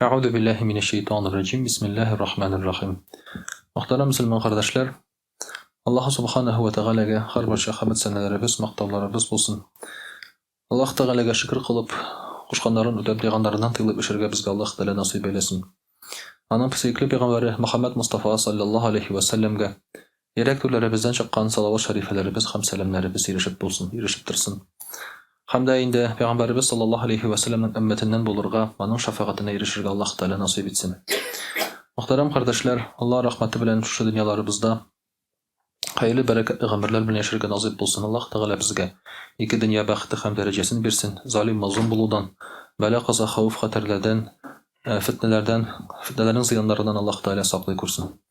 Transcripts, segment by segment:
Euzu billahi mineşşeytanirracim. Bismillahirrahmanirrahim. Muhterem Müslüman kardeşler, Allah Subhanahu ve Teala'ga har bir şahmet senelerimiz, maqtavlarımız bolsun. Allah Teala'ga şükür kılıp, kuşkanların ödep diğanlarından tıyılıp işirge bizge Allah Teala nasip eylesin. Anın psikli peygamberi Muhammed Mustafa sallallahu aleyhi ve sellemge yerek türlerimizden çıkan salavat şerifelerimiz, ham selamlarımız erişip bolsun, erişip tırsın. Hamda inde Peygamberimiz sallallahu aleyhi ve sellem'in ümmetinden bulurga, onun şefaatine erişirge Allah Teala nasip etsin. Muhterem kardeşler, Allah rahmeti bilen şu dünyalarımızda hayırlı bereketli ömürler bilen yaşarga nasip olsun. Allah Teala bizge iki dünya baxtı hem derecesini versin. Zalim mazlum buludan, bela kaza, havuf, haterlerden, fitnelerin ziyanlarından Allah Teala saklı kursun.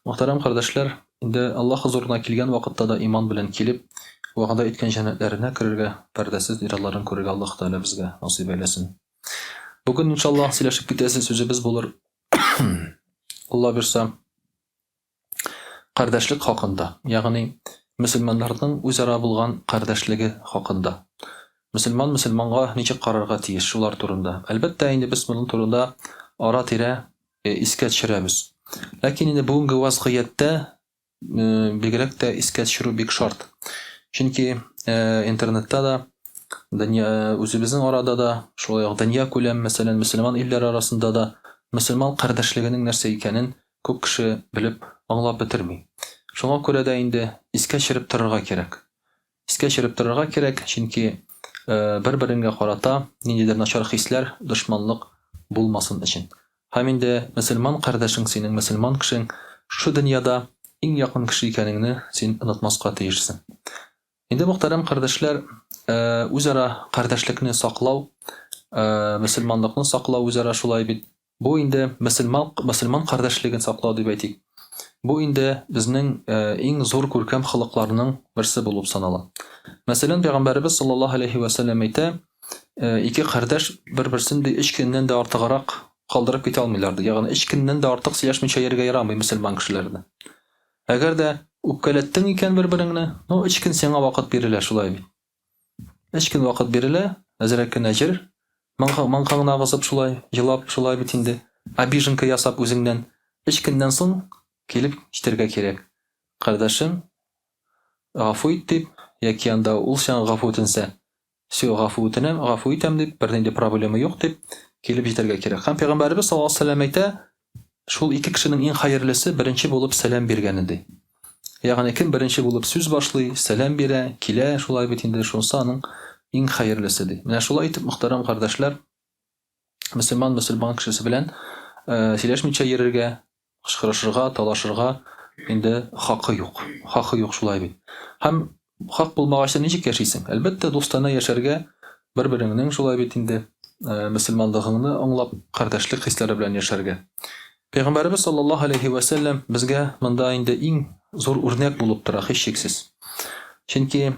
Muhterem kardeşler, inde Allah huzuruna kilgen vakitte da iman bilen kilip, vaqada etken cennetlerine kirerge, perdesiz iraların kirerge Allah Teala bizge nasip eylesin. Bugün inşallah sileşip gitesi sözümüz bulur. Allah bilsem kardeşlik hakkında, yani Müslümanların üzere bulgan kardeşliği hakkında. Müslümanga niçin kararga tiyiş şular turunda. Elbette indi biz bunun turunda ara tire isket şiremiz. Lakin indi bugünkü vaziyette bilgerek de isket şiru bik şart. Çünkü internette da dünya özümüzün orada da şolay dünya kulem mesela Müslüman iller arasında da Müslüman kardeşliğinin nerse ikenin көп kişi bilip anlap bitirmey. Şoňa görä de indi iske şirip turarga kerek. İske şirip turarga kerek, çünki bir-biriňe karata nindedir naçar hisler, düşmanlyk bulmasın için. Hem indi Müslüman kardeşiň senin Müslüman kişiň şu dünyada iň yakın kişi ekenini sen unutmaska tiýişsin. Indi muhterem kardeşler, üzere kardeşlikni saklaw, Müslümanlykny saklaw üzere şolay bit. Bu indi Müslüman kardeşligini saklaw diýip aýtyk. Bu indi bizning iň zor görkem hylyklarynyň birisi bolup sanala. Mesela Peygamberimiz sallallahu aleyhi ve sellem aýta, iki kardeş bir-birisini içkinden de artygarak kaldyryp gite almylardy. Ýagny içkinden de artyk siýaşmyça ýerge ýaramay Müslüman kişilerine. Eger de ukkaletdiň iken bir-biriňne, no içkin seňe wagt berile şolay bit. İçkin wagt berile, azrakin ajr. Mankaňyna gasyp şolay, ýylap şolay bit indi. Abijinka ýasap özüňden içkinden soň kelip işterge kerek. Kardeşim, gafu et dip, ýa-ki anda ul şan gafu etse, şo gafu etinem, gafu etem dip, birinde problemi ýok dip, kelip işterge kerek. Hem Peygamberimiz sallallahu aleyhi ve sellem aýta, şol iki kişinin iň hayırlysı birinci bolup selam bergenidi. Ýagny kim birinci bolup söz başly, selam bere, kile şolay bitinde şonsa anyň iň hayırlysydy. Mene şolay aýtyp muhterem kardeşler, Müslüman kişisi bilen sileşmiçe ýererge, kışkırışırga, talaşırga indi hakkı yok. Hakkı yok şolay bit. Hem hak bulmagyçda niçik ýaşaýsyň? Elbette dostana ýaşarga bir-biriňiň şolay bit indi Müslümanlygyny aňlap kardeşlik hisleri bilen ýaşarga. Peygamberimiz sallallahu aleyhi ve sellem bizge mında indi iň zor örnek bolup tura hiç şeksiz. Çünki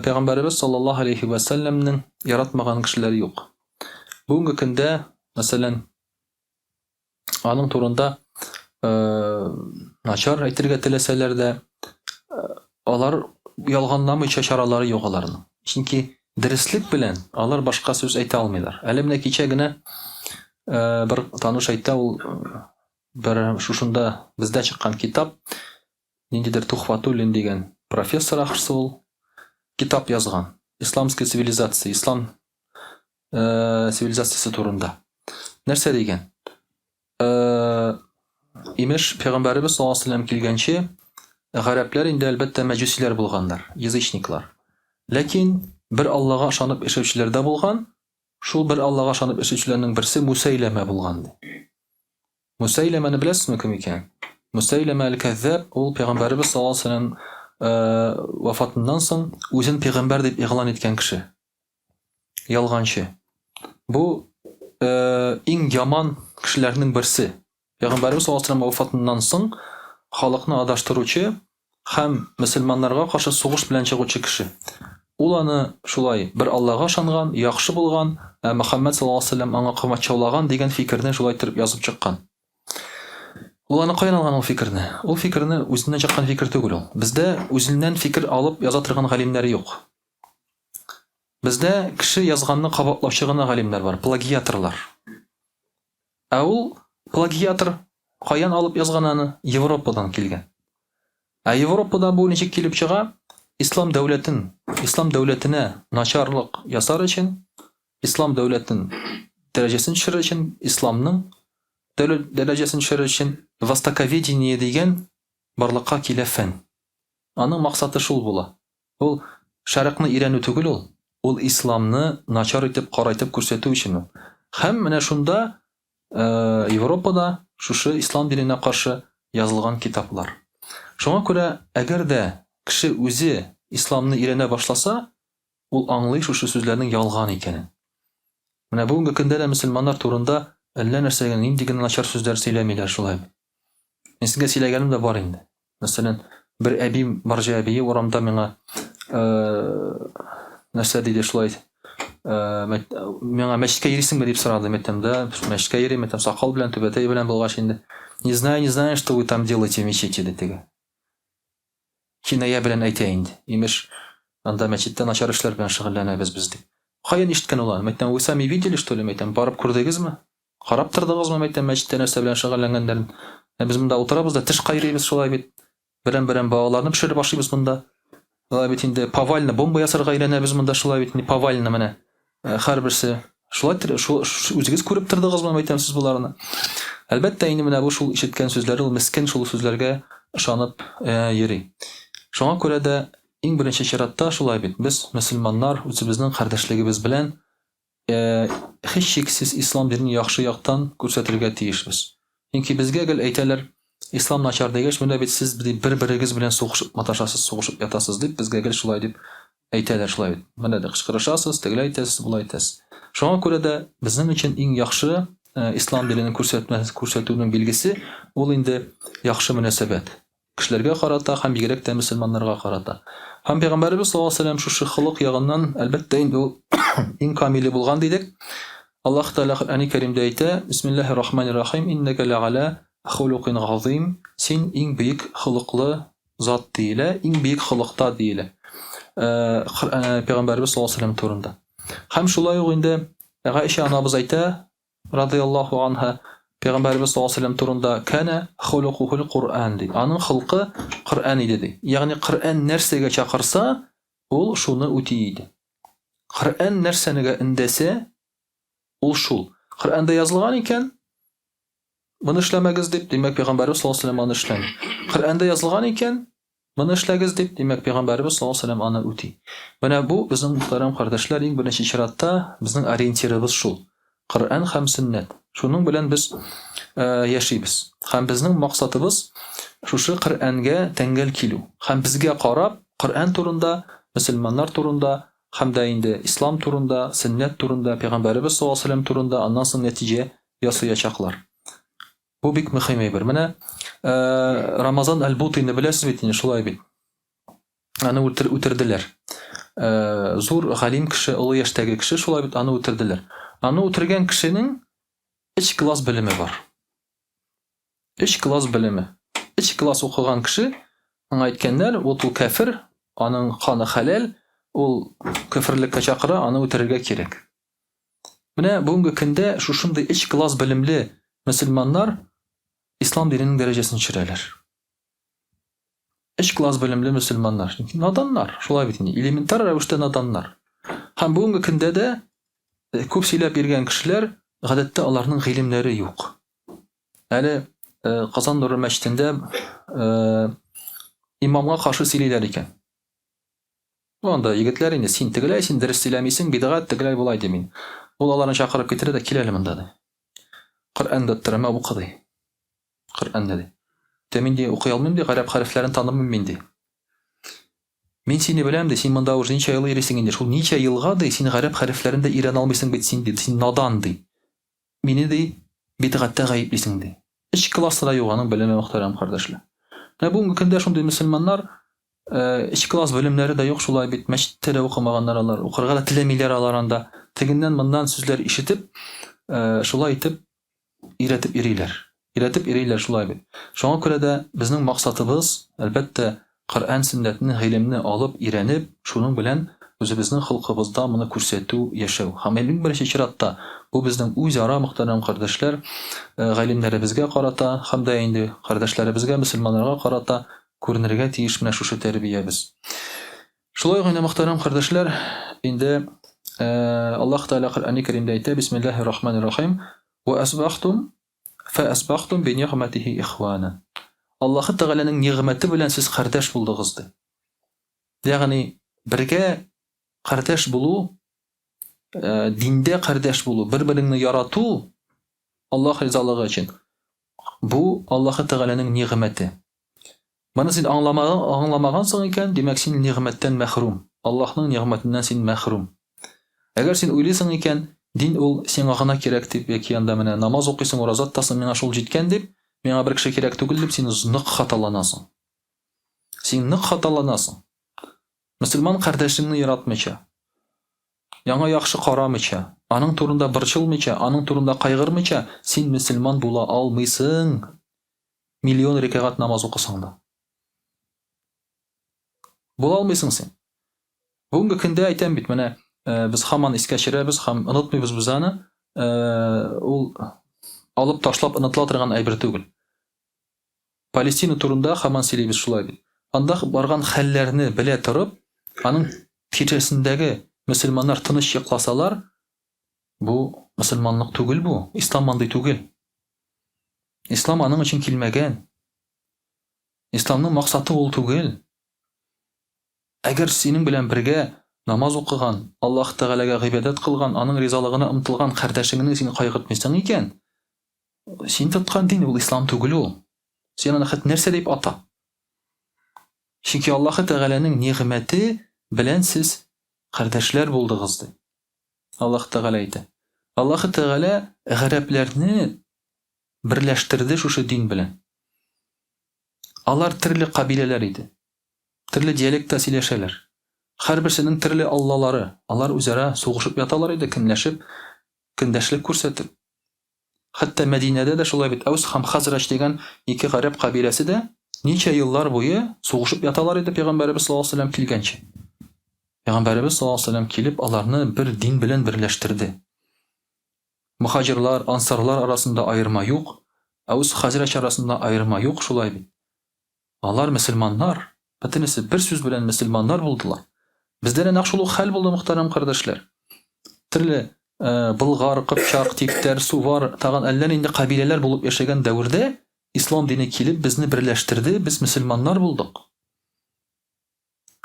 Peygamberimiz sallallahu aleyhi ve sellem'nin yaratmagan kişileri yok. Bugünkü günde mesela anyň turunda naçar aýtyrga teleseler de alar ýalganlamy çaşaralary ýok alaryň. Çünki dirislik bilen alar başka söz aýta almylar. Elimde kiçegine bir tanyş aýtdy, ul bir şuşunda bizde çykkan kitap nindedir Tuhfatulin digen professor ahrsy ul kitap yazgan. İslamski sivilizasiýa, İslam sivilizasiýasy turunda. Nerse digen? İmiş Peygamberimiz sallallahu aleyhi ve sellem kilgençe garaplar indi elbette mecusiler bulganlar, ýezişniklar. Lakin bir Allah'a aşanyp eşewçilerde bulgan, şul bir Allah'a aşanyp eşewçileriniň birisi Musaylama bulgandy. Musaylamany bilesizmi kim eken? Musaylama el-Kezzab, ol Peygamberimiz sallallahu aleyhi ve sellem wafatyndan soň özüni peygamber diýip iglan etken kişi. Yalgançy. Bu iň ýaman kişileriniň birisi. Peygamberimiz sallallahu aleyhi ve sellem wafatyndan soň halykyny adaştyruvçy hem Müslümanlarga karşı soğuş bilen çyguçy kişi. Ulany şolay bir Allah'a aşangan, ýakşy bolgan, Muhammed sallallahu aleyhi ve sellem aňa kıymat çawlagan digen fikirni şolay tirip ýazyp çykkan. Ulany gaýan algan ol fikirni. Ol fikirni özünden çykkan fikir tügül ol. Bizde özünden fikir alıp ýaza turgan galimleri ýok. Bizde kişi yazganny kabatlapçygana galimler var, plagiatorlar. Ә ул плагиатор каян алып язган аны? Европадан килгән. Ә Европадан бу ничек килеп чыга? Ислам дәүләтенә начарлык ясар өчен, ислам дәүләтен дәрәҗәсен төшерер өчен, исламның дәүләт дәрәҗәсен төшерер өчен востоковедение дигән барлыкка килә фән. Аның максаты шул була. Ул шәрыкны өйрәнү түгел ул. Ул исламны начар итеп карайтып күрсәтү өчен. Һәм менә шунда Европада шушы ислам диненә каршы язылган китаплар. Шуңа күрә, әгәр дә кеше үзе исламны өйрәнә башласа, ул аңлый шушы сүзләрнең ялган икәнен. Менә бүгенге көндә дә мөселманнар турында әллә нәрсәгә нинди генә начар сүзләр сөйләмиләр шулай. Мин сезгә сөйләгәнем дә бар инде. Мәсәлән, бер әби марҗа әбие урамда миңа нәрсә диде шулай. Миңа мәчеткә йөрисеңме дип сорады мәктәптә. Мәчеткә йөрим, сакал белән, түбәтәй белән булгач инде. Не знаю, что вы там делаете в мечети диде. Киная белән әйтә инде. Имеш, анда мәчеттә начар эшләр белән шөгыльләнәбез без дип. Каян ишеткән ул аны? Мәктәптә вы сами видели, что ли? Мәктәптә барып күрдегезме? Карап тордыгызмы мәктәптә мәчеттә нәрсә белән шөгыльләнгәннәрен? Без монда утырабыз да теш кайрыйбыз шулай бит. Берәм-берәм балаларны пешереп ашыйбыз монда. Шулай бит инде повально бомба ясарга өйрәнәбез монда шулай бит. Повально менә. Һәрберсе шулай үзегез күреп тордыгызмы мәктәптә сез буларны? Әлбәттә инде менә бу шул ишеткән сүзләр, ул мескен шул сүзләргә ышанып йөри. Шуңа күрә дә иң беренче чиратта шулай бит. Без мөселманнар үзебезнең кардәшлегебез белән һич шиксез ислам динен яхшы яктан күрсәтергә тиешбез. Чөнки безгә гел әйтәләр, ислам начар дигәч, менә бит сез бер-берегез белән сугышып маташасыз, сугышып ятасыз дип, безгә гел шулай дип әйтәләр шулай бит. Менә дә кычкырышасыз, тегеләй әйтәсез, булай әйтәсез. Шуңа күрә дә безнең өчен иң яхшы ислам динен күрсәтүнең билгесе ул инде яхшы мөнәсәбәт. Кешеләргә карата һәм бигрәк тә мөселманнарга карата. Һәм Пәйгамбәрбез саллаллаһу алейһи ва сәллям шушы хылык ягыннан әлбәттә инде ул иң камиле булган дидек. Аллаһ Тәгалә Коръән-и Кәримдә әйтә: "Бисмиллаһир-рахманир-рахим. Иннәка лә'ала хулукин газим." Син иң бөек хылыклы зат диелә, иң бөек хылыкта диелә. Пәйгамбәрбез саллаллаһу алейһи ва сәллям турында. Һәм шулай ук инде Гайша анабыз әйтә, радиллаһу анха, Пәйгамбәрбез саллаллаһу алейһи ва сәллям турында кана хулукухул Кур'ан ди. Аның хылкы Коръән иде ди. Ягъни Коръән нәрсәгә чакырса, ул шуны үти иде. Коръән нәрсәгә индәсә, ул шул. Коръәндә язылган икән, моны эшләмәгез дип, димәк Пәйгамбәрбез саллаллаһу алейһи ва сәллям аны эшләми. Коръәндә язылган икән, моны эшләгез дип, димәк Пәйгамбәрбез саллаллаһу алейһи ва сәллям аны үти. Менә бу безнең мөхтәрәм кардәшләр, иң беренче чиратта безнең ориентирыбыз шул. Коръән һәм сөннәт. Шуның белән без яшибез. Һәм безнең максатыбыз шушы Коръәнгә тәңгәл килү. Һәм безгә карап, Коръән турында, мөселманнар турында, һәм дә инде ислам турында, сөннәт турында, Пәйгамбәрбез саллаллаһу алейһи ва сәллям турында аннан соң нәтиҗә ясаячаклар. Бу бик мөһим әйбер. Менә Рамазан аль-Бутыйны беләсез бит инде, шулай бит. Аны үтерделәр. Зур галим кеше, олы яшьтәге кеше, шулай бит аны үтерделәр. Аны үтергән кешенең 3 класс белеме бар. 3 класс белеме. 3 класс укыган кеше, аңа әйткәннәр, ул кафир, аның каны хәләл, ул кафирлеккә чакыра, аны үтерергә кирәк. Менә бүгенге көндә шушындый 3 класс белемле мөселманнар ислам диненең дәрәҗәсен төшерәләр. 3 класс белемле мөселманнар, наданнар, шулай бит инде, элементар рәвештә наданнар. Һәм бүгенге көндә дә күп сөйләп йөргән кешеләр, гадәттә аларның гыйлемнәре юк. Әле Казан Нуры мәчетендә имамга каршы сөйлиләр икән. Анда егетләр инде, син тегеләй, син дөрес сөйләмисең, бидгать тегеләй булай ди мин. Ул аларны чакырып китерә дә киләле монда ди. Коръәндә тирәмә укыды. Коръәндә ди. Тәмин ди укый алмыйм ди, гарәп хәрефләрен танымыйм мин ди. Мин сине беләм ди, син монда уже ничә ел йөрисең инде. Шул ничә елга ди, син гарәп хәрефләрен дә өйрәнә алмыйсың бит син ди, син надан ди. Мине ди бидгатьтә гаеплисең ди. 3 класста юк аның белеме, мөхтәрәм кардәшләр. Менә бүгенге көндә шундый мөселманнар 3 класс белемнәре дә юк, шулай бит мәчеттә дә укымаганнар алар, укырга да теләмиләр алар анда. Тегеннән моннан сүзләр ишетеп, шулай итеп өйрәтеп йөриләр шулай бит. Шуңа күрә дә безнең максатыбыз әлбәттә Коръән сөннәтне, гыйлемне алып, өйрәнеп, шуның белән үзебезнең холкыбызда моны күрсәтү, яшәү. Һәм иң беренче чиратта бу безнең үзара мөхтәрәм кардәшләр, галимнәребезгә карата һәм дә инде кардәшләребезгә, мөселманнарга карата күренергә тиеш менә шушы тәрбиябез. Шулай гына мөхтәрәм кардәшләр, инде Аллаһ Тәгалә Коръән-и Кәримдә әйтә: Бисмиллаһир-рахманир-рахим. Ва асбахтум би ни'матихи ихвана. Аллаһ Тәгаләнең нигъмәте белән сез кардәш булдыгыз ди. Ягъни бергә кардәш булу, диндә кардәш булу, бер-береңне ярату Аллаһ ризалыгы өчен. Бу Аллаһ Тәгаләнең нигъмәте. Моны син аңламагансың икән, димәк син нигъмәттән мәхрум. Аллаһның нигъмәтеннән син мәхрум. Әгәр син уйлыйсың икән, дин ул сиңа гына кирәк дип, яки анда менә намаз укыйсың, ураза тотасың, миңа шул җиткән дип, миңа бер кеше кирәк түгел дип, син нык хаталанасың. Син нык хаталанасың. Мөселман кардәшеңне яратмыйча, яңа яхшы карамыйча, аның турында борчылмыйча, аның турында кайгырмыйча, син мөселман була алмыйсың. Миллион рәкъат намаз укысаң да. Була алмыйсың син. Бүгенге көндә әйтәм бит, менә без һаман искә төшерәбез һәм онытмыйбыз без аны. Ул алып ташлап онытыла торган әйбер түгел. Палестина турында һаман сөйлибез шулай бит. Анда барган хәлләрне белә торып, аның тирәсендәге мөселманнар тыныч йокласалар, бу мөселманлык түгел бу, ислам андый түгел. Ислам аның өчен килмәгән. Исламның максаты ул түгел. Әгәр синең белән бергә намаз укыган, Аллаһ Тәгаләгә гыйбадат кылган, аның ризалыгына омтылган кардәшеңне син кайгыртмыйсың икән, син тоткан дин ул ислам түгел ул. Син аны хәт нәрсә дип ата? Чөнки Аллаһ Тәгаләнең нигъмәте белән сез кардәшләр булдыгыз ди. Аллаһ Тәгалә әйтә. Аллаһ Тәгалә гарәпләрне берләштерде шушы дин белән. Алар төрле кабиләләр иде. Төрле диалектта сөйләшәләр. Һәрберсенең төрле аллалары. Алар үзара сугышып яталар иде, көнләшеп, көндәшлек күрсәтеп. Хәтта Мәдинәдә дә шулай бит. Әүс һәм Хазраҗ дигән ике гарәп кабиләсе дә ничә еллар буе сугышып яталар иде Пәйгамбәрбез саллаллаһу алейһи ва сәллям килгәнче. Пәйгамбәрбез саллаллаһу алейһи ва сәллям килеп, аларны бер дин белән берләштерде. Мухаҗирлар, ансарлар арасында аерма юк, Әүс Хазраҗ арасында аерма юк, шулай бит. Алар мөселманнар, бөтенесе бер сүз белән мөселманнар булдылар. Бездә нәкъ шул хәл булды, мөхтәрәм кардәшләр. Төрле Болгар, Кыпчак, Типтәр, Сувар, тагын әллә нинди кабиләләр булып яшәгән дәврдә ислам дине килеп безне берләштерде, без мөселманнар булдык.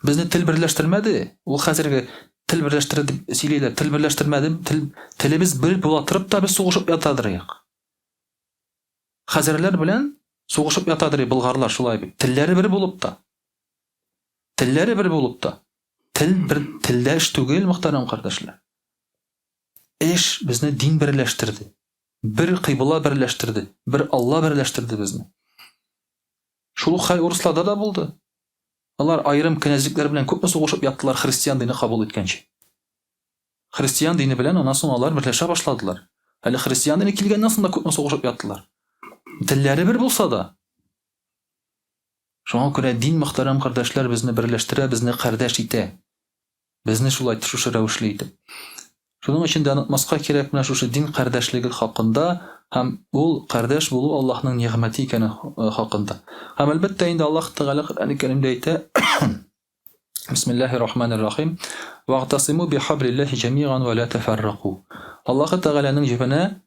Безне тел берләштермәде. Ул хәзерге тел берләштерде дип сөйлиләр. Тел берләштермәде, телебез бер була торып та без сугышып ятадыр. Хәзерләр белән сугышып ятадыр болгарлар шулай бит. Телләре бер булып та. Телләре бер булып та. Тел бер телдә эш түгел, мөхтәрәм кардәшләр. Эш безне дин берләштерде. Бер кыйбла берләштерде. Бер Алла берләштерде безне. Шул хәл урысларда да булды. Алар айрым кенәзлекләр белән күпме сугышып яттылар христиан дине кабул иткәнче. Христиан дине белән аннан соң алар берләшә башладылар. Әле христиан дине килгәннән соң да күпме сугышып яттылар. Телләре бер булса да. Шуңа күрә дин, мөхтәрәм кардәшләр, безне берләштерә, безне кардәш итә. Безне шулай шушы рәвешле итеп. Шуның өчен дә онытмаска кирәк менә шушы дин кардәшлеге хакында һәм ул кардәш булу Аллаһның нигъмәте икәне хакында. Һәм әлбәттә инде Аллаһ Тәгалә Коръән-и Кәримдә әйтә: Бисмиллаһир-рахманир-рахим. Вa'тасиму бихаблиллаһи җами'ан ва ла тафаррaqu. Аллаһ Тәгаләнең җибенә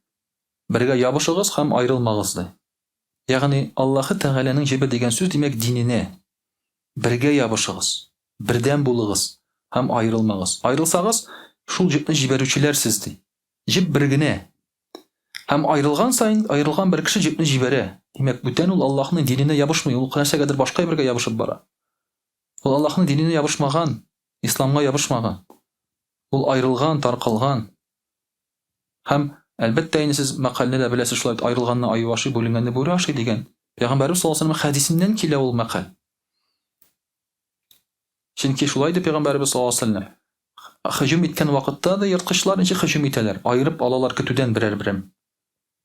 бергә ябышыгыз һәм аерылмагыз ди. Ягъни Аллаһ Тәгаләнең җибе дигән сүз димәк диненә. Бергә ябышыгыз, бердәм булыгыз һәм аерылмагыз. Аерылсагыз, шул җибне җибәрүчеләр сез ди. Җиб бер генә. Һәм аерылган сайын, аерылган бер кеше җибне җибәрә. Димәк, бүтән ул Аллаһның диненә ябышмый, ул нәрсәгәдер башка бергә ябышып бара. Ул Аллаһның диненә ябышмаган, исламга ябышмаган. Ул аерылган, таркалган. Һәм әлбәттә инде сез мәкалне дә беләсез, шулай аерылганны аю ашый, бүленгәнне бүре ашый дигән. Пәйгамбәрбез саллаллаһу алейһи ва сәллям хәдисеннән килә ул мәкаль. Чөнки шулай дип Пәйгамбәрбез саллаллаһу алейһи ва сәллям һөҗүм иткән вакытта да ерткычлар ничек һөҗүм итәләр? Айырып алалар көтүдән берәр-берәм.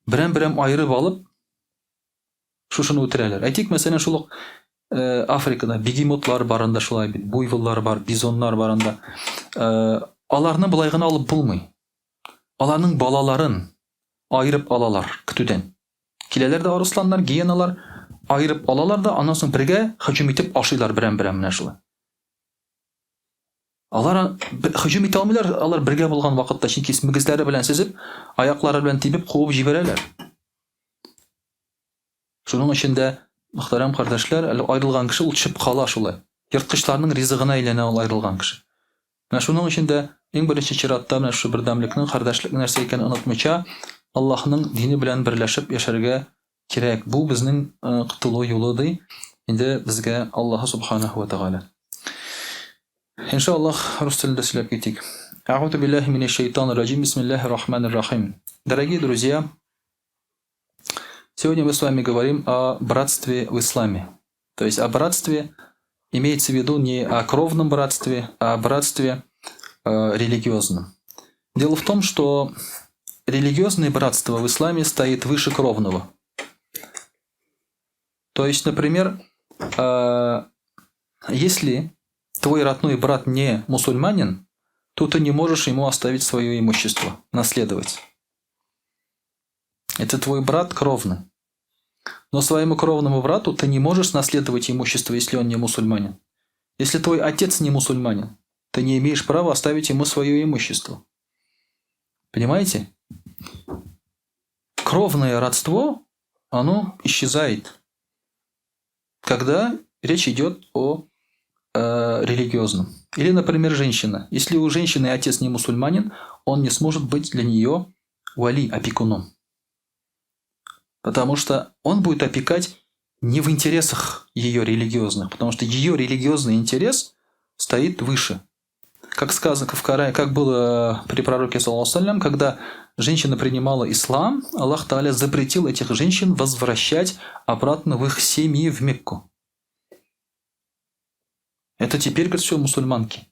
Берәм-берәм айырып алып шушыны үтерәләр. Әйтик, мәсәлән, шул Африкада бегемотлар барында шулай бит, буйволлар бар, бизоннар барында. Аларны былай гына алып булмый. Аларның балаларын айырып алалар көтүдән. Киләләр дә арысланнар, гиеналар айырып алалар да, аннан соң бергә һөҗүм итеп ашыйлар берәм-берәм менә шулай. Алар һөҗүм итә алмыйлар, алар бергә булган вакытта, чөнки мөгезләре белән сизеп, аяклары белән тибеп куып җибәрәләр. Шуның өчен дә, мөхтәрәм кардәшләр, айрылган кеше ул төшеп кала шулай. Йырткычларның ризыгына әйләнә ул айрылган кеше. Менә шуның өчен дә иң беренче чиратта менә шу бердәмлекнең, кардәшлекнең нәрсә икәнен онытмыйча, Аллаһның дине белән берләшеп яшәргә кирәк. Бу безнең котылу юлы ди. Инде безгә Аллаһ субханаһу ва тааля. Иншаллах, рус телендә сөйләп китик. А'удhu billahi minash shaitanir rajim. Бисмиллахир рахманир рахим. Дорогие друзья, сегодня мы с вами говорим о братстве в исламе. То есть о братстве имеется в виду не о кровном братстве, а о братстве религиозном. Дело в том, что религиозное братство в исламе стоит выше кровного. То есть, например, если твой родной брат не мусульманин, то ты не можешь ему оставить свое имущество, наследовать. Это твой брат кровный. Но своему кровному брату ты не можешь наследовать имущество, если он не мусульманин. Если твой отец не мусульманин, ты не имеешь права оставить ему свое имущество. Понимаете? Кровное родство, оно исчезает, когда речь идет о религиозном. Или, например, женщина. Если у женщины отец не мусульманин, он не сможет быть для нее вали, опекуном. Потому что он будет опекать не в интересах ее религиозных, потому что ее религиозный интерес стоит выше. Как сказано в Коране, как было при пророке, саллаллаху, когда женщина принимала ислам, Аллах Тааля запретил этих женщин возвращать обратно в их семьи в Мекку. Это теперь, говорят, все мусульманки.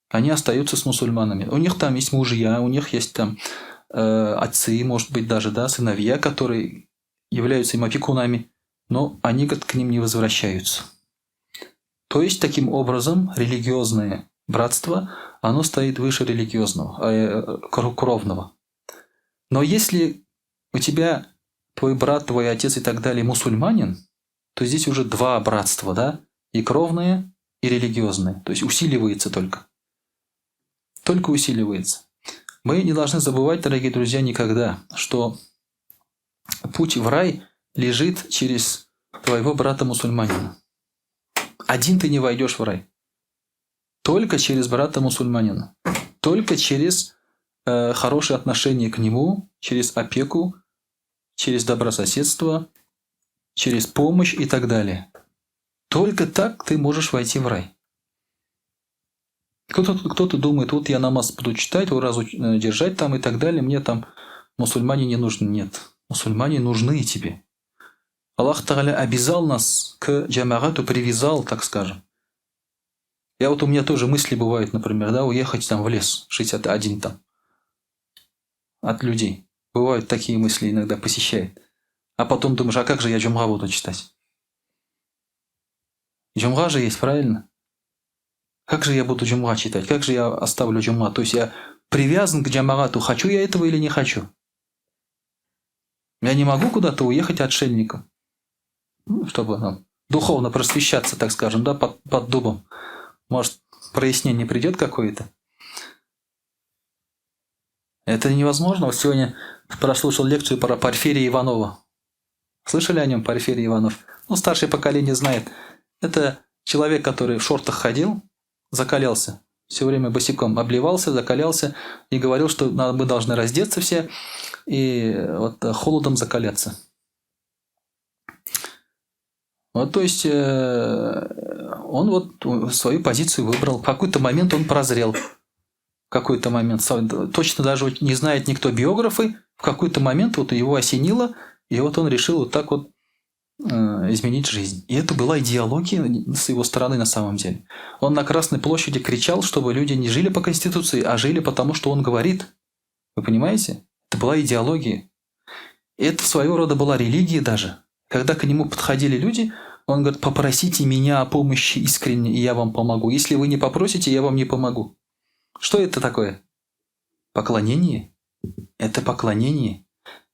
Они остаются с мусульманами. У них там есть мужья, у них есть там отцы, может быть, даже сыновья, которые являются им опекунами, но они, говорят, к ним не возвращаются. То есть, таким образом, религиозное братство, оно стоит выше религиозного, кровного. Но если у тебя твой брат, твой отец и так далее мусульманин, то здесь уже два братства, да? И кровное, и религиозное. То есть усиливается только. Только усиливается. Мы не должны забывать, дорогие друзья, никогда, что путь в рай лежит через твоего брата-мусульманина. Один ты не войдешь в рай. Только через брата-мусульманина. Только через хорошее отношение к нему, через опеку, через добрососедство, через помощь и так далее. Только так ты можешь войти в рай. Кто-то думает, вот я намаз буду читать, уразу держать там и так далее, мне там мусульмане не нужны. Нет, мусульмане нужны тебе. Аллах Тааля обязал нас к джамагату, привязал, так скажем. У меня тоже мысли бывают, например, уехать там в лес, 61 там, от людей. Бывают такие мысли иногда посещают. А потом думаешь, а как же я джумга буду читать? Джумга же есть, правильно? Как же я буду джумга читать? Как же я оставлю джумга? То есть я привязан к джамагату, хочу я этого или не хочу. Я не могу куда-то уехать отшельником, чтобы духовно просвещаться, так скажем, под дубом. Может, прояснение придет какое-то? Это невозможно. Вот сегодня прослушал лекцию про Порфирия Иванова. Слышали о нем, Порфирий Иванов? Старшее поколение знает. Это человек, который в шортах ходил, закалялся. Все время босиком обливался, закалялся и говорил, что мы должны раздеться все и холодом закаляться. То есть он свою позицию выбрал. В какой-то момент он прозрел. В какой-то момент, точно даже не знает никто биографы, в какой-то момент его осенило, и он решил так изменить жизнь. И это была идеология с его стороны на самом деле. Он на Красной площади кричал, чтобы люди не жили по Конституции, а жили потому, что он говорит. Вы понимаете? Это была идеология. И это своего рода была религия даже. Когда к нему подходили люди, Он говорит, попросите меня о помощи искренне, и я вам помогу. Если вы не попросите, я вам не помогу. Что это такое? Поклонение. Это поклонение.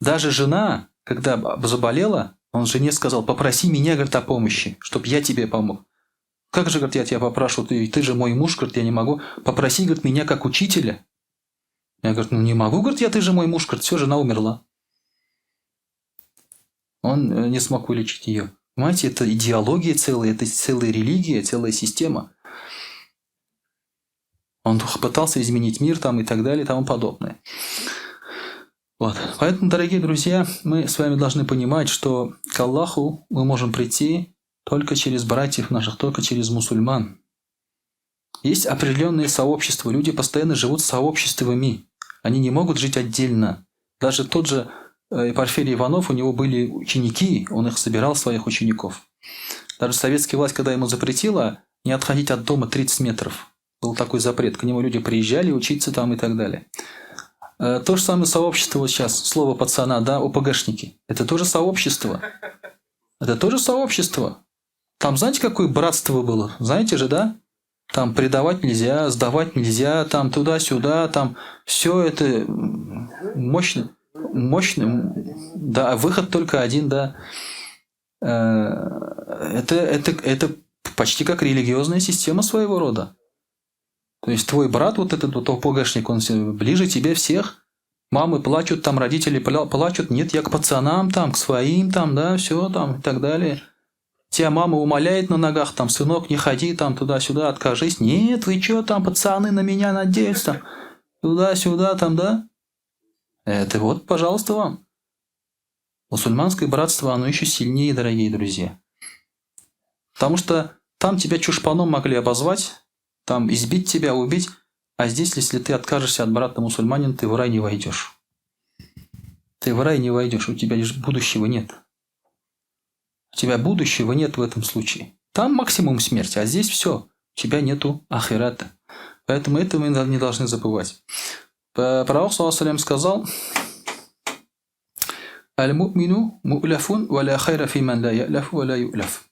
Даже жена, когда заболела, он жене сказал, попроси меня, говорит, о помощи, чтобы я тебе помог. Как же, говорит, я тебя попрошу, ты же мой муж, говорит, я не могу. Попроси, говорит, меня как учителя. Я говорю, ну не могу, говорит, ты же мой муж, говорит, все, жена умерла. Он не смог вылечить ее. Понимаете, это идеология целая, это целая религия, целая система. Он пытался изменить мир там и так далее и тому подобное. Вот. Поэтому, дорогие друзья, мы с вами должны понимать, что к Аллаху мы можем прийти только через братьев наших, только через мусульман. Есть определенные сообщества. Люди постоянно живут сообществами. Они не могут жить отдельно. Даже тот же Порфирий Иванов, у него были ученики, он их собирал, своих учеников. Даже советская власть, когда ему запретила не отходить от дома 30 метров, был такой запрет. К нему люди приезжали учиться там и так далее. То же самое сообщество вот сейчас, слово пацана, да, ОПГшники. Это тоже сообщество. Это тоже сообщество. Там знаете, какое братство было? Знаете же, да? Там предавать нельзя, сдавать нельзя, там туда-сюда, там все это мощно, да, выход только один, да. Это почти как религиозная система своего рода. То есть твой брат, вот этот вот ОПГшник, он ближе тебе всех. Мамы плачут, там родители плачут. Нет, я к пацанам, там, к своим, там, да, все там и так далее. Тебя мама умоляет на ногах, там, сынок, не ходи, там, туда-сюда, откажись. Нет, вы что там, пацаны, на меня надеются, там, туда-сюда, там, да? Это вот, пожалуйста, вам. Мусульманское братство, оно еще сильнее, дорогие друзья. Потому что там тебя чушпаном могли обозвать, там избить тебя, убить. А здесь, если ты откажешься от брата мусульманина, ты в рай не войдешь. Ты в рай не войдешь, у тебя лишь будущего нет. У тебя будущего нет в этом случае. Там максимум смерти, а здесь все. У тебя нету ахирата. Поэтому это мы не должны забывать. Пророк ﷺ сказал: «Аль-му'мину му'ляфун ва ля хайра фи ман ла я'ляфу ва ла ю'ляф».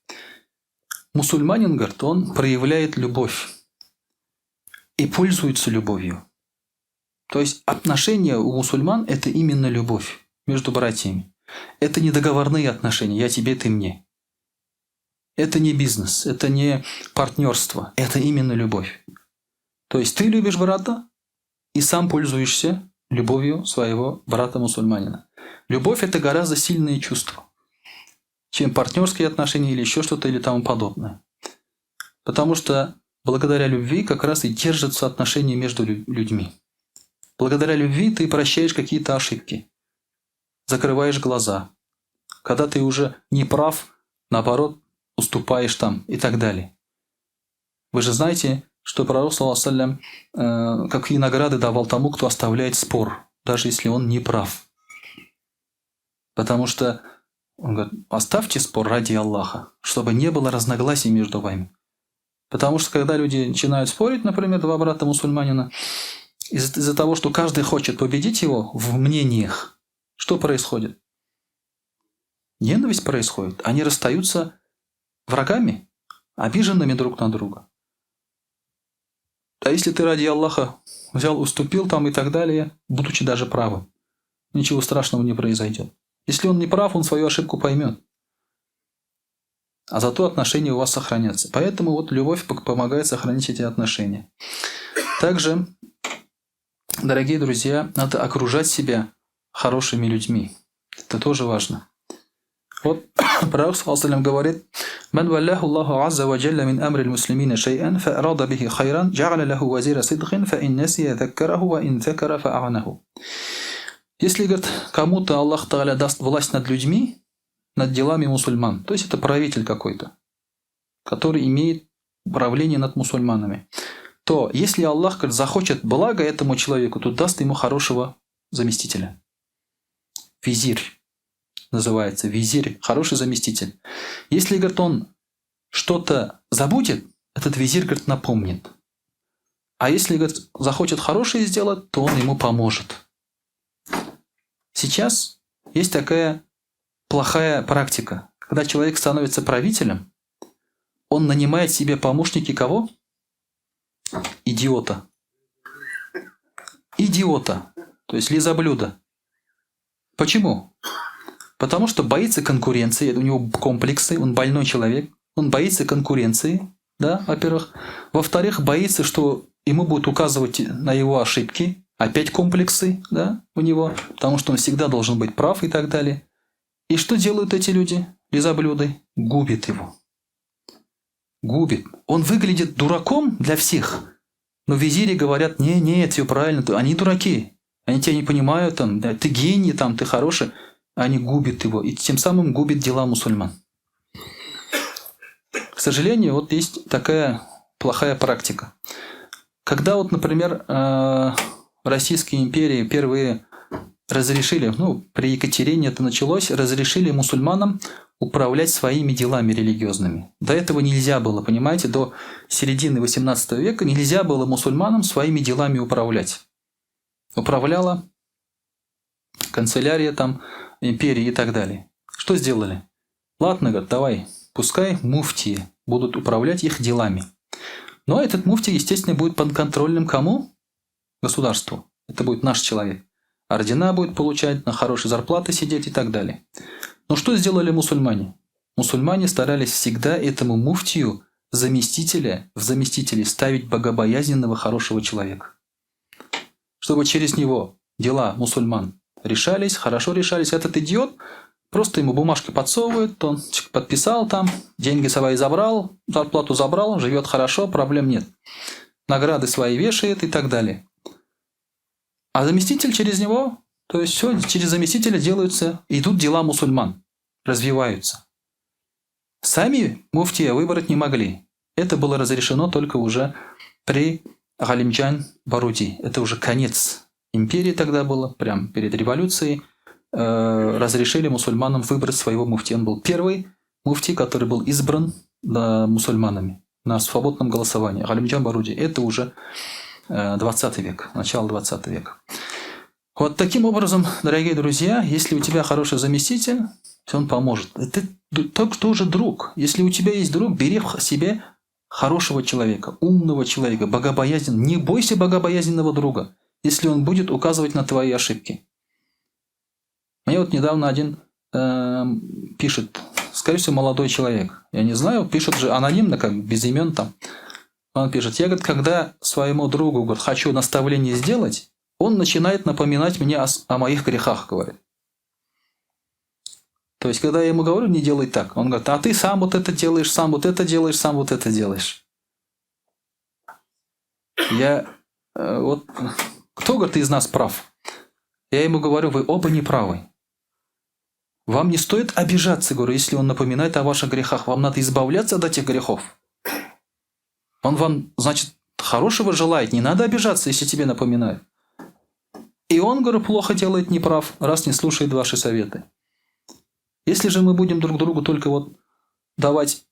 Мусульманин, говорит, он проявляет любовь и пользуется любовью. То есть отношения у мусульман – это именно любовь между братьями. Это не договорные отношения, я тебе, ты мне. Это не бизнес, это не партнерство, это именно любовь. То есть ты любишь брата и сам пользуешься любовью своего брата-мусульманина. Любовь – это гораздо сильное чувство, чем партнерские отношения или еще что-то или тому подобное. Потому что благодаря любви как раз и держатся отношения между людьми. Благодаря любви ты прощаешь какие-то ошибки, закрываешь глаза. Когда ты уже не прав, наоборот, уступаешь там и так далее. Вы же знаете, что пророк, ﷺ, какие награды давал тому, кто оставляет спор, даже если он не прав. Потому что он говорит: оставьте спор ради Аллаха, чтобы не было разногласий между вами. Потому что когда люди начинают спорить, например, два брата мусульманина, из-за того, что каждый хочет победить его в мнениях, что происходит? Ненависть происходит. Они расстаются врагами, обиженными друг на друга. А если ты ради Аллаха взял, уступил там и так далее, будучи даже правым, ничего страшного не произойдет. Если он не прав, он свою ошибку поймет. А зато отношения у вас сохранятся. Поэтому вот любовь помогает сохранить эти отношения. Также, дорогие друзья, надо окружать себя хорошими людьми. Это тоже важно. Вот пророк ﷺ говорит: «Ман валляху Аллаху азза ва джалля мин амри аль-муслимина шай'ан фа арада бихи хайран джа'аля лаху вазира сидхин фа ин насия заккараху ва ин закара фа а'анаху». Если, говорит, кому-то Аллах Тааля даст власть над людьми, над делами мусульман, то есть это правитель какой-то, который имеет правление над мусульманами, то если Аллах, говорит, захочет блага этому человеку, то даст ему хорошего заместителя. Визирь называется, визирь, хороший заместитель. Если, говорит, он что-то забудет, этот визирь, говорит, напомнит. А если, говорит, захочет хорошее сделать, то он ему поможет. Сейчас есть такая плохая практика. Когда человек становится правителем, он нанимает себе помощники кого? Идиота. Идиота. То есть лизоблюда. Почему? Потому что боится конкуренции, у него комплексы, он больной человек, он боится конкуренции, да, во-первых. Во-вторых, боится, что ему будут указывать на его ошибки, опять комплексы, да, у него, потому что он всегда должен быть прав и так далее. И что делают эти люди, лизоблюды? Губит его. Губит. Он выглядит дураком для всех, но визири говорят: нет, все правильно, они дураки, они тебя не понимают, там, да, ты гений, там, ты хороший. Они губят его, и тем самым губят дела мусульман. К сожалению, вот есть такая плохая практика. Когда вот, например, Российские империи впервые разрешили, при Екатерине это началось, разрешили мусульманам управлять своими делами религиозными. До этого нельзя было, понимаете, до середины XVIII века нельзя было мусульманам своими делами управлять. Управляла канцелярия там, империи и так далее. Что сделали? Ладно, говорят, давай, пускай муфтии будут управлять их делами. Но этот муфтий, естественно, будет подконтрольным кому? Государству. Это будет наш человек. Ордена будет получать, на хорошей зарплаты сидеть и так далее. Но что сделали мусульмане? Мусульмане старались всегда этому муфтию в заместителей ставить богобоязненного хорошего человека. Чтобы через него дела мусульман решались, хорошо решались. Этот идиот просто ему бумажки подсовывает, он подписал там, деньги свои забрал, зарплату забрал, живет хорошо, проблем нет. Награды свои вешает и так далее. А заместитель через него, то есть все, через заместителя идут дела мусульман, развиваются. Сами муфтия выбрать не могли. Это было разрешено только уже при Галимджан Баруди. Это уже конец империи тогда было, прям перед революцией. Разрешили мусульманам выбрать своего муфтия. Он был первый муфтий, который был избран мусульманами на свободном голосовании. Галимджан Баруди. Это уже 20 век, начало 20 века. Вот таким образом, дорогие друзья, если у тебя хороший заместитель, он поможет. Это тоже друг. Если у тебя есть друг, бери в себе хорошего человека, умного человека, богобоязненного. Не бойся богобоязненного друга, если он будет указывать на твои ошибки. Мне вот недавно один пишет, скорее всего, молодой человек. Я не знаю, пишет же анонимно, как без имен там. Он пишет: я, говорит, когда своему другу, говорит, хочу наставление сделать, он начинает напоминать мне о моих грехах, говорит. То есть, когда я ему говорю, не делай так, он говорит: а ты сам вот это делаешь, сам вот это делаешь, сам вот это делаешь. Вот, кто, говорит, из нас прав? Я ему говорю: вы оба не правы. Вам не стоит обижаться, говорю, если он напоминает о ваших грехах. Вам надо избавляться от этих грехов. Он вам, значит, хорошего желает. Не надо обижаться, если тебе напоминают. И он, говорю, плохо делает, не прав, раз не слушает ваши советы. Если же мы будем друг другу только вот давать,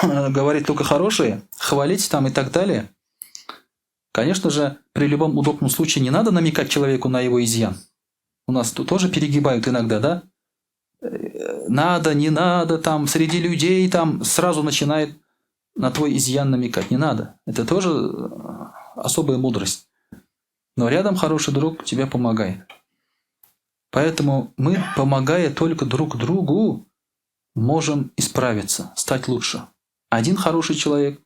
говорить только хорошее, хвалить там и так далее, конечно же, при любом удобном случае не надо намекать человеку на его изъян. У нас тут тоже перегибают иногда, да? Надо, не надо, там, среди людей там сразу начинает на твой изъян намекать. Не надо. Это тоже особая мудрость. Но рядом хороший друг тебе помогает. Поэтому мы, помогая только друг другу, можем исправиться, стать лучше. Один хороший человек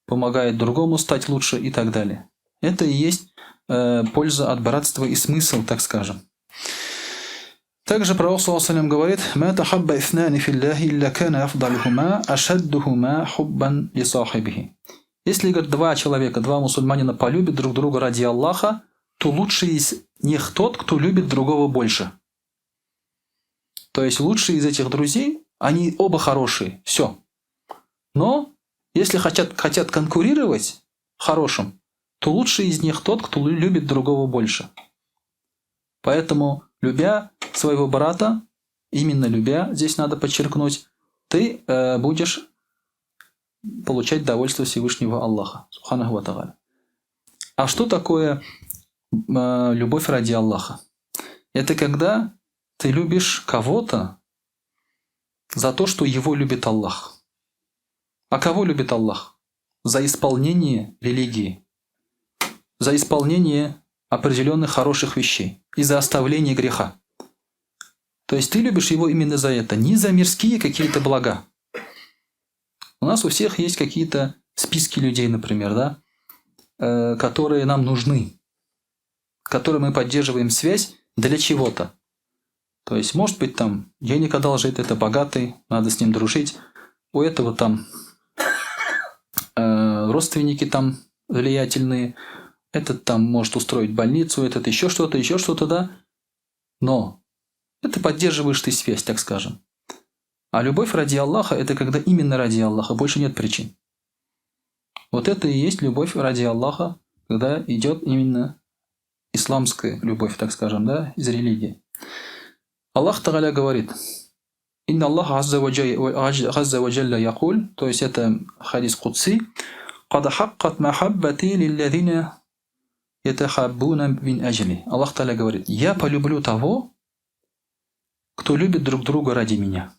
помогает другому стать лучше и так далее. Это и есть польза от братства и смысл, так скажем. Также пророк ﷺ говорит: «Ма тахабба ифнани филляхи илля кана афдалюхума ашаддухума хуббан ли сахибихи». Если, говорит, два человека, два мусульманина полюбят друг друга ради Аллаха, то лучший из них тот, кто любит другого больше. То есть лучшие из этих друзей, они оба хорошие, все. Но если хотят конкурировать хорошим, то лучший из них тот, кто любит другого больше. Поэтому, любя своего брата, именно любя, здесь надо подчеркнуть, ты будешь получать довольство Всевышнего Аллаха. Субханаху ва тааля. А что такое любовь ради Аллаха? Это когда ты любишь кого-то за то, что его любит Аллах. А кого любит Аллах? За исполнение религии, за исполнение определенных хороших вещей и за оставление греха. То есть ты любишь его именно за это, не за мирские какие-то блага. У нас у всех есть какие-то списки людей, например, да, которые нам нужны, с которыми мы поддерживаем связь для чего-то. То есть, может быть, там денег одолжит, это богатый, надо с ним дружить. У этого там родственники там влиятельные, этот там может устроить больницу, этот еще что-то, да. Но это поддерживаешь ты связь, так скажем. А любовь ради Аллаха – это когда именно ради Аллаха, больше нет причин. Вот это и есть любовь ради Аллаха, когда идет именно исламская любовь, так скажем, да, из религии. Аллах Тааля говорит: «Инна Аллах азза ва джалля якуль», то есть это хадис кудси, «Кад хаккат махаббати лилладина ятахаббуна мин аджли». Аллах Тааля говорит: «Я полюблю того, кто любит друг друга ради меня».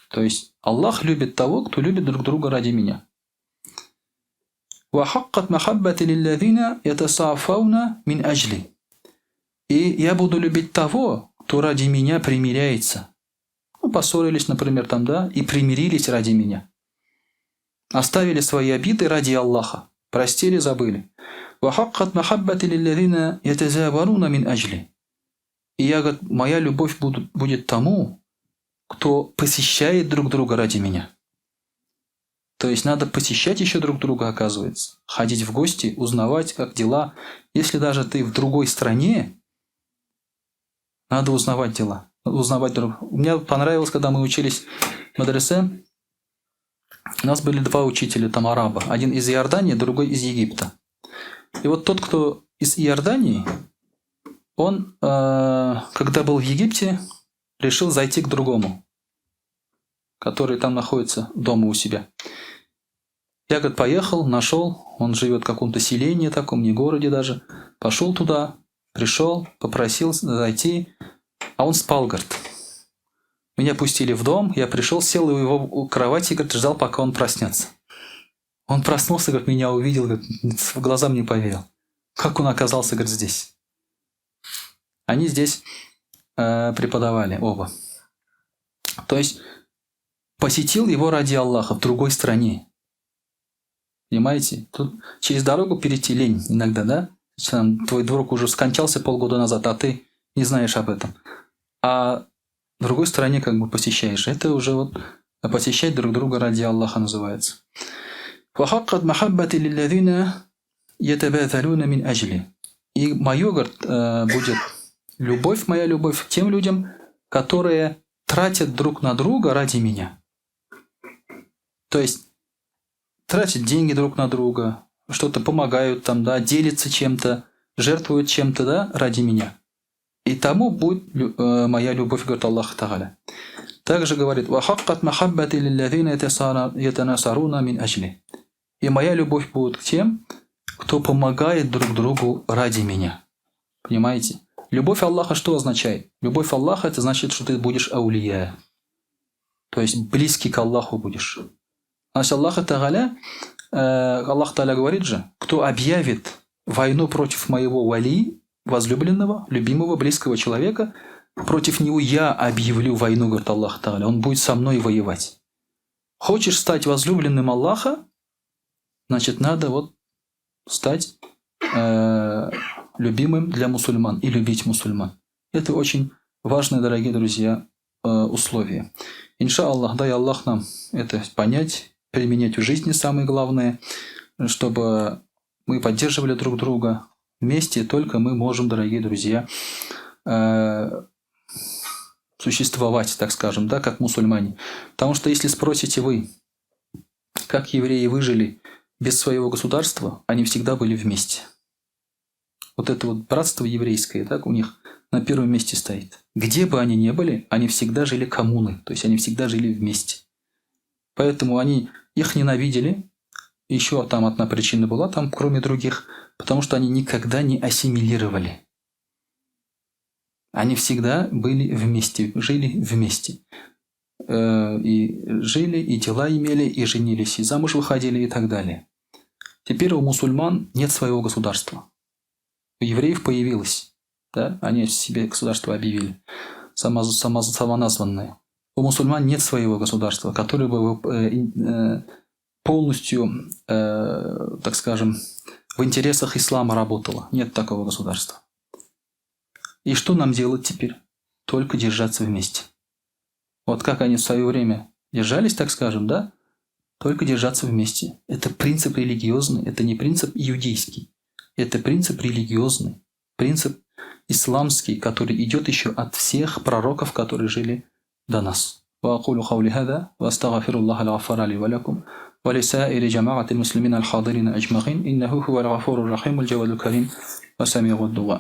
То есть Аллах любит того, кто любит друг друга ради меня. «Ва хаккат махаббати лилладина ятасафауна мин аджли». И я буду любить того, кто ради меня примиряется. Ну, поссорились, например, там, да, и примирились ради меня. Оставили свои обиды ради Аллаха. Простили, забыли. «Вахаккат махаббати лилладина ятазаваруна мин аджли». И я, говорю, моя любовь будет тому, кто посещает друг друга ради меня. То есть надо посещать еще друг друга, оказывается. Ходить в гости, узнавать, как дела. Если даже ты в другой стране, надо узнавать дела, узнавать друг. Мне понравилось, когда мы учились в мадресе, у нас были два учителя, там араба. Один из Иордании, другой из Египта. И вот тот, кто из Иордании, он, когда был в Египте, решил зайти к другому, который там находится дома у себя. Я, говорит, поехал, нашел, он живет в каком-то селении таком, не городе даже. Пошел туда, пришел, попросил зайти, а он спал, говорит. Меня пустили в дом, я пришел, сел у его кровати, говорит, ждал, пока он проснется. Он проснулся, говорит, меня увидел, говорит, в глазам не поверил. Как он оказался, говорит, здесь? Они здесь преподавали оба. То есть посетил его ради Аллаха в другой стране. Понимаете? Тут через дорогу перейти лень иногда, да? Твой друг уже скончался полгода назад, а ты не знаешь об этом. А в другой стране как бы посещаешь. Это уже вот посещать друг друга ради Аллаха называется. «Вахаккат махаббати лилладина ятабаталуна мин аджли». И мое, говорит, будет любовь, моя любовь к тем людям, которые тратят друг на друга ради меня. То есть тратят деньги друг на друга, что-то помогают там, да, делятся чем-то, жертвуют чем-то, да, ради меня. И тому будет моя любовь, говорит Аллах Тааля. Также говорит: «Вахаккат махаббати лилладина ятанасаруна мин аджли». И моя любовь будет к тем, кто помогает друг другу ради меня. Понимаете? Любовь Аллаха что означает? Любовь Аллаха – это значит, что ты будешь аулия. То есть близкий к Аллаху будешь. Значит, Аллах Тааля говорит же: кто объявит войну против моего вали, возлюбленного, любимого, близкого человека, против него я объявлю войну, говорит Аллах Тааля. Он будет со мной воевать. Хочешь стать возлюбленным Аллаха, значит, надо вот стать любимым для мусульман и любить мусульман. Это очень важное, дорогие друзья, условие. Инша Аллах, дай Аллах нам это понять, применять в жизни, самое главное, чтобы мы поддерживали друг друга. Вместе только мы можем, дорогие друзья, существовать, так скажем, да, как мусульмане. Потому что если спросите вы, как евреи выжили без своего государства, они всегда были вместе. Вот это вот братство еврейское, так, у них на первом месте стоит. Где бы они ни были, они всегда жили коммуной, то есть они всегда жили вместе. Поэтому их ненавидели. Еще там одна причина была, там, кроме других, потому что они никогда не ассимилировали. Они всегда были вместе, жили вместе. и жили, и дела имели, и женились, и замуж выходили, и так далее. Теперь у мусульман нет своего государства. У евреев появилось. Да? Они себе государство объявили. Самоназванное. У мусульман нет своего государства, которое бы полностью, так скажем, в интересах ислама работало. Нет такого государства. И что нам делать теперь? Только держаться вместе. Вот как они в свое время держались, так скажем, да? Только держаться вместе. Это принцип религиозный, это не принцип иудейский. Это принцип религиозный, принцип исламский, который идет еще от всех пророков, которые жили до нас. وأقول قولي هذا وأستغفر الله الغفار لي ولكم ولسائر جماعة المسلمين الحاضرين أجمعين إنه هو الغفور الرحيم الجواد الكريم وسميع الدعاء.